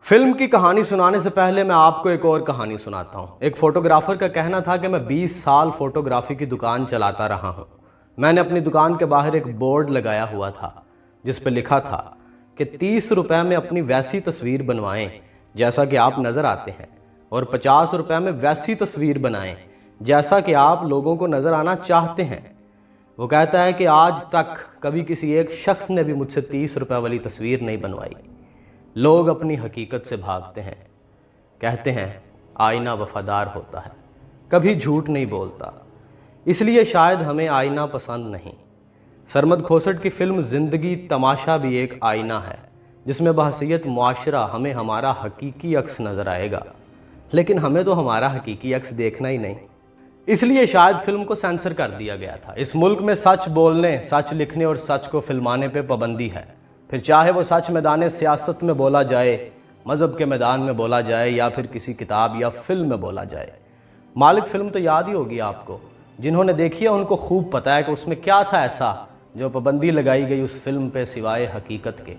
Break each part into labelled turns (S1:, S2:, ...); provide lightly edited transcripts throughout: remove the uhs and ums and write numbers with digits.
S1: Film کی کہانی سنانے سے پہلے میں آپ کو ایک اور کہانی سناتا ہوں۔ ایک فوٹوگرافر کا کہنا تھا کہ میں 20 سال فوٹوگرافی کی دکان چلاتا رہا ہوں۔ میں نے اپنی دکان کے باہر ایک بورڈ لگایا ہوا تھا جس پہ لکھا تھا کہ 30 روپے میں اپنی ویسی تصویر بنوائیں جیسا کہ آپ نظر آتے ہیں، اور 50 روپے میں ویسی تصویر بنائیں جیسا کہ آپ لوگوں کو نظر آنا چاہتے ہیں۔ وہ کہتا ہے کہ آج تک کبھی کسی ایک شخص نے بھی مجھ سے 30 روپے والی تصویر نہیں بنوائی۔ لوگ اپنی حقیقت سے بھاگتے ہیں، کہتے ہیں آئینہ وفادار ہوتا ہے، کبھی جھوٹ نہیں بولتا، اس لیے شاید ہمیں آئینہ پسند نہیں۔ سرمد کھوسٹ کی فلم زندگی تماشا بھی ایک آئینہ ہے جس میں بحیثیت معاشرہ ہمیں ہمارا حقیقی عکس نظر آئے گا، لیکن ہمیں تو ہمارا حقیقی عکس دیکھنا ہی نہیں۔ اس لیے شاید فلم کو سینسر کر دیا گیا تھا۔ اس ملک میں سچ بولنے، سچ لکھنے اور سچ کو فلمانے پہ پابندی ہے، پھر چاہے وہ سچ میدان سیاست میں بولا جائے، مذہب کے میدان میں بولا جائے، یا پھر کسی کتاب یا فلم میں بولا جائے۔ مالک فلم تو یاد ہی ہوگی آپ کو، جنہوں نے دیکھی ہے ان کو خوب پتہ ہے کہ اس میں کیا تھا ایسا جو پابندی لگائی گئی اس فلم پہ سوائے حقیقت کے۔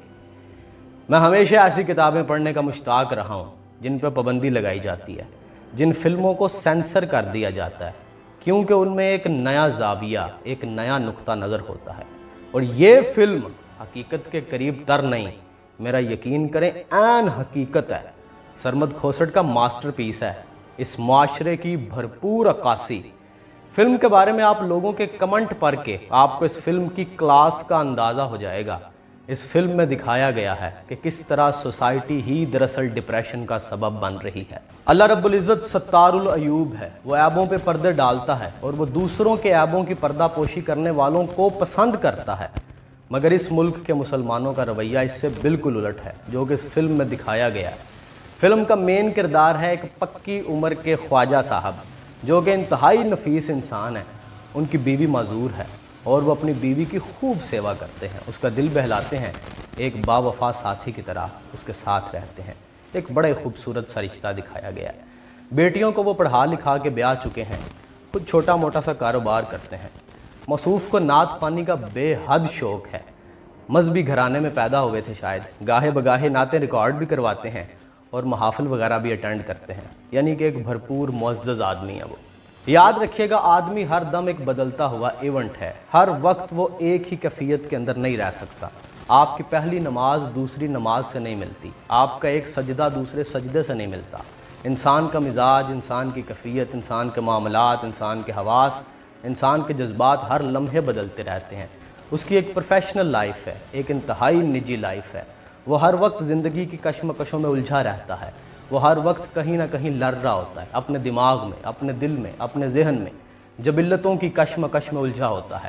S1: میں ہمیشہ ایسی کتابیں پڑھنے کا مشتاق رہا ہوں جن پہ پابندی لگائی جاتی ہے، جن فلموں کو سینسر کر دیا جاتا ہے، کیونکہ ان میں ایک نیا زاویہ، ایک نیا نقطہ نظر ہوتا ہے، اور یہ فلم حقیقت کے قریب تر نہیں، میرا یقین کریں عین حقیقت ہے۔ سرمد کھوسٹ کا ماسٹر پیس ہے، اس معاشرے کی بھرپور عکاسی۔ فلم کے بارے میں آپ لوگوں کے کمنٹ پڑھ کے آپ کو اس فلم کی کلاس کا اندازہ ہو جائے گا۔ اس فلم میں دکھایا گیا ہے کہ کس طرح سوسائٹی ہی دراصل ڈپریشن کا سبب بن رہی ہے۔ اللہ رب العزت ستار العیوب ہے، وہ عیبوں پہ پردے ڈالتا ہے اور وہ دوسروں کے عیبوں کی پردہ پوشی کرنے والوں کو پسند کرتا ہے، مگر اس ملک کے مسلمانوں کا رویہ اس سے بالکل الٹ ہے، جو کہ اس فلم میں دکھایا گیا ہے۔ فلم کا مین کردار ہے ایک پکی عمر کے خواجہ صاحب جو کہ انتہائی نفیس انسان ہے۔ ان کی بیوی معذور ہے اور وہ اپنی بیوی کی خوب سیوا کرتے ہیں، اس کا دل بہلاتے ہیں، ایک با وفا ساتھی کی طرح اس کے ساتھ رہتے ہیں۔ ایک بڑے خوبصورت سا رشتہ دکھایا گیا ہے۔ بیٹیوں کو وہ پڑھا لکھا کے بیاہ چکے ہیں، خود چھوٹا موٹا سا کاروبار کرتے ہیں۔ موصوف کو نعت خوانی کا بے حد شوق ہے، مذہبی گھرانے میں پیدا ہوئے تھے شاید، گاہے بگاہے نعتیں ریکارڈ بھی کرواتے ہیں اور محافل وغیرہ بھی اٹینڈ کرتے ہیں، یعنی کہ ایک بھرپور معزز آدمی ہے وہ۔ یاد رکھیے گا، آدمی ہر دم ایک بدلتا ہوا ایونٹ ہے، ہر وقت وہ ایک ہی کیفیت کے اندر نہیں رہ سکتا۔ آپ کی پہلی نماز دوسری نماز سے نہیں ملتی، آپ کا ایک سجدہ دوسرے سجدے سے نہیں ملتا۔ انسان کا مزاج، انسان کی کیفیت، انسان کے معاملات، انسان کے حواس، انسان کے جذبات ہر لمحے بدلتے رہتے ہیں۔ اس کی ایک پروفیشنل لائف ہے، ایک انتہائی نجی لائف ہے۔ وہ ہر وقت زندگی کی کشمکشوں میں الجھا رہتا ہے، وہ ہر وقت کہیں نہ کہیں لڑ رہا ہوتا ہے، اپنے دماغ میں، اپنے دل میں، اپنے ذہن میں جبلتوں کی کشمکش میں الجھا ہوتا ہے،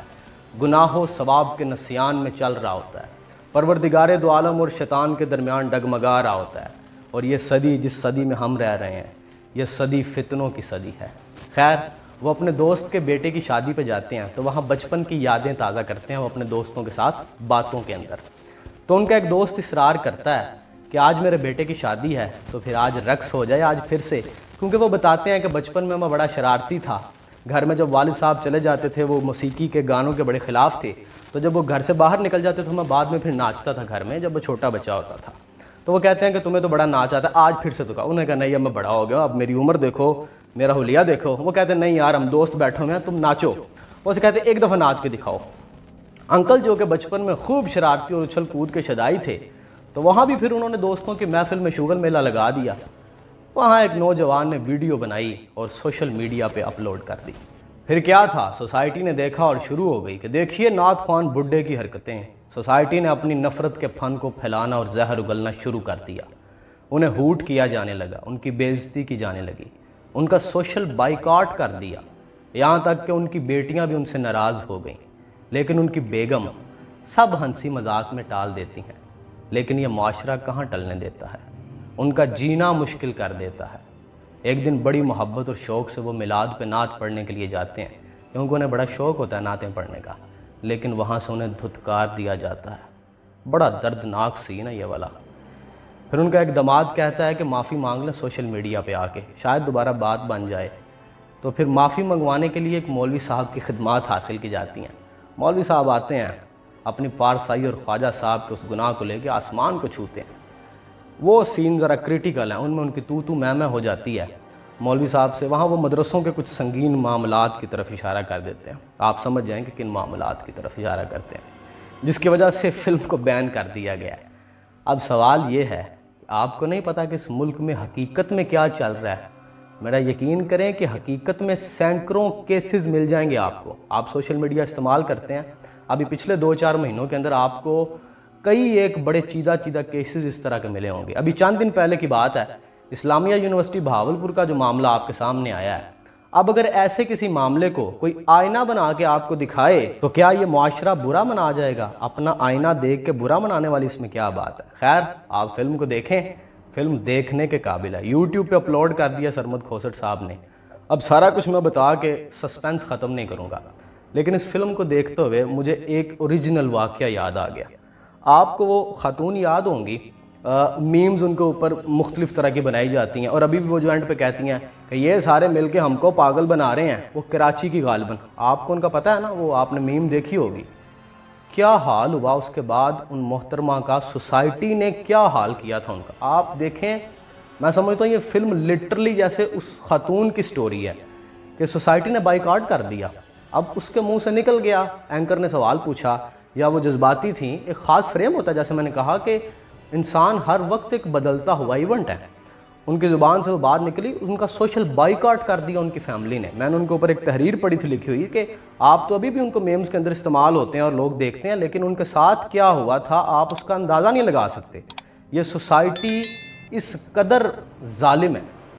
S1: گناہ و ثواب کے نسیان میں چل رہا ہوتا ہے، پروردگار دو عالم اور شیطان کے درمیان ڈگمگا رہا ہوتا ہے۔ اور یہ صدی، جس صدی میں ہم رہ رہے ہیں، یہ صدی فتنوں کی صدی ہے۔ خیر، وہ اپنے دوست کے بیٹے کی شادی پہ جاتے ہیں تو وہاں بچپن کی یادیں تازہ کرتے ہیں وہ اپنے دوستوں کے ساتھ باتوں کے اندر۔ تو ان کا ایک دوست اصرار کرتا ہے کہ آج میرے بیٹے کی شادی ہے تو پھر آج رقص ہو جائے، آج پھر سے، کیونکہ وہ بتاتے ہیں کہ بچپن میں بڑا شرارتی تھا، گھر میں جب والد صاحب چلے جاتے تھے وہ موسیقی کے گانوں کے بڑے خلاف تھے، تو جب وہ گھر سے باہر نکل جاتے تو میں بعد میں پھر ناچتا تھا گھر میں جب وہ چھوٹا بچہ ہوتا تھا۔ تو وہ کہتے ہیں کہ تمہیں تو بڑا ناچ آتا ہے، آج پھر سے تو کہا۔ انہوں نے کہا نہیں، اب میں بڑا ہو گیا، اب میری عمر دیکھو، میرا حلیہ دیکھو۔ وہ کہتے ہیں نہیں یار، ہم دوست بیٹھے ہوئے ہیں، تم ناچو۔ وہ سے کہتے ہیں ایک دفعہ ناچ کے دکھاؤ۔ انکل جو کہ بچپن میں خوب شرارتی اور اچھل کود کے شدائی تھے، تو وہاں بھی پھر انہوں نے دوستوں کی محفل میں شغل میلہ لگا دیا۔ وہاں ایک نوجوان نے ویڈیو بنائی اور سوشل میڈیا پہ اپلوڈ کر دی۔ پھر کیا تھا، سوسائٹی نے دیکھا اور شروع ہو گئی کہ دیکھیے نعت خوان بڈھے کی حرکتیں۔ سوسائٹی نے اپنی نفرت کے پھن کو پھیلانا اور زہر اگلنا شروع کر دیا۔ انہیں ہوٹ کیا جانے لگا، ان کی بے عزتی کی جانے لگی، ان کا سوشل بائیکاٹ کر دیا، یہاں تک کہ ان کی بیٹیاں بھی ان سے ناراض ہو گئیں، لیکن ان کی بیگم سب ہنسی مذاق میں ٹال دیتی ہیں۔ لیکن یہ معاشرہ کہاں ٹلنے دیتا ہے، ان کا جینا مشکل کر دیتا ہے۔ ایک دن بڑی محبت اور شوق سے وہ میلاد پہ نعت پڑھنے کے لیے جاتے ہیں، کیونکہ انہیں بڑا شوق ہوتا ہے نعتیں پڑھنے کا، لیکن وہاں سے انہیں دھتکار دیا جاتا ہے۔ بڑا دردناک سین ہے یہ والا۔ پھر ان کا ایک داماد کہتا ہے کہ معافی مانگ لیں سوشل میڈیا پہ آ کے، شاید دوبارہ بات بن جائے۔ تو پھر معافی منگوانے کے لیے ایک مولوی صاحب کی خدمات حاصل کی جاتی ہیں۔ مولوی صاحب آتے ہیں، اپنی پارسائی اور خواجہ صاحب کے اس گناہ کو لے کے آسمان کو چھوتے ہیں۔ وہ سین ذرا کرٹیکل ہیں، ان میں ان کی تو میں ہو جاتی ہے مولوی صاحب سے. وہاں وہ مدرسوں کے کچھ سنگین معاملات کی طرف اشارہ کر دیتے ہیں. آپ سمجھ جائیں کہ کن معاملات کی طرف اشارہ کرتے ہیں، جس کی وجہ سے فلم کو بین کر دیا گیا ہے. اب سوال یہ ہے، آپ کو نہیں پتہ کہ اس ملک میں حقیقت میں کیا چل رہا ہے. میرا یقین کریں کہ حقیقت میں سینکڑوں کیسز مل جائیں گے آپ کو. آپ سوشل میڈیا استعمال کرتے ہیں، ابھی پچھلے 2-4 مہینوں کے اندر آپ کو کئی ایک بڑے چیدہ کیسز اس طرح کے ملے ہوں گے. ابھی چند دن پہلے کی بات ہے، اسلامیہ یونیورسٹی بہاولپور کا جو معاملہ آپ کے سامنے آیا ہے. اب اگر ایسے کسی معاملے کو کوئی آئینہ بنا کے آپ کو دکھائے تو کیا یہ معاشرہ برا منا جائے گا؟ اپنا آئینہ دیکھ کے برا منانے والی اس میں کیا بات ہے؟ خیر، آپ فلم کو دیکھیں، فلم دیکھنے کے قابل ہے. یوٹیوب پہ اپلوڈ کر دیا سرمد کھوسٹ صاحب نے. اب سارا کچھ میں بتا کے سسپینس ختم نہیں کروں گا، لیکن اس فلم کو دیکھتے ہوئے مجھے ایک اوریجنل واقعہ یاد آ گیا. آپ کو وہ خاتون یاد ہوں گی، میمز ان کے اوپر مختلف طرح کی بنائی جاتی ہیں، اور ابھی بھی وہ جو اینڈ پہ کہتی ہیں کہ یہ سارے مل کے ہم کو پاگل بنا رہے ہیں. وہ کراچی کی غالباً، آپ کو ان کا پتہ ہے نا، وہ آپ نے میم دیکھی ہوگی. کیا حال ہوا اس کے بعد ان محترمہ کا، سوسائٹی نے کیا حال کیا تھا ان کا. آپ دیکھیں، میں سمجھتا ہوں یہ فلم لٹرلی جیسے اس خاتون کی سٹوری ہے کہ سوسائٹی نے بائیکاٹ کر دیا. اب اس کے منہ سے نکل گیا، اینکر نے سوال پوچھا یا وہ جذباتی تھیں. ایک خاص فریم ہوتا ہے، جیسے میں نے کہا کہ انسان ہر وقت ایک بدلتا ہوا ایونٹ ہے. ان کی زبان سے وہ بات نکلی، ان کا سوشل بائیکاٹ کر دیا ان کی فیملی نے. میں نے ان کے اوپر ایک تحریر پڑھی تھی لکھی ہوئی کہ آپ تو ابھی بھی ان کو میمز کے اندر استعمال ہوتے ہیں اور لوگ دیکھتے ہیں، لیکن ان کے ساتھ کیا ہوا تھا آپ اس کا اندازہ نہیں لگا سکتے. یہ سوسائٹی اس قدر ظالم ہے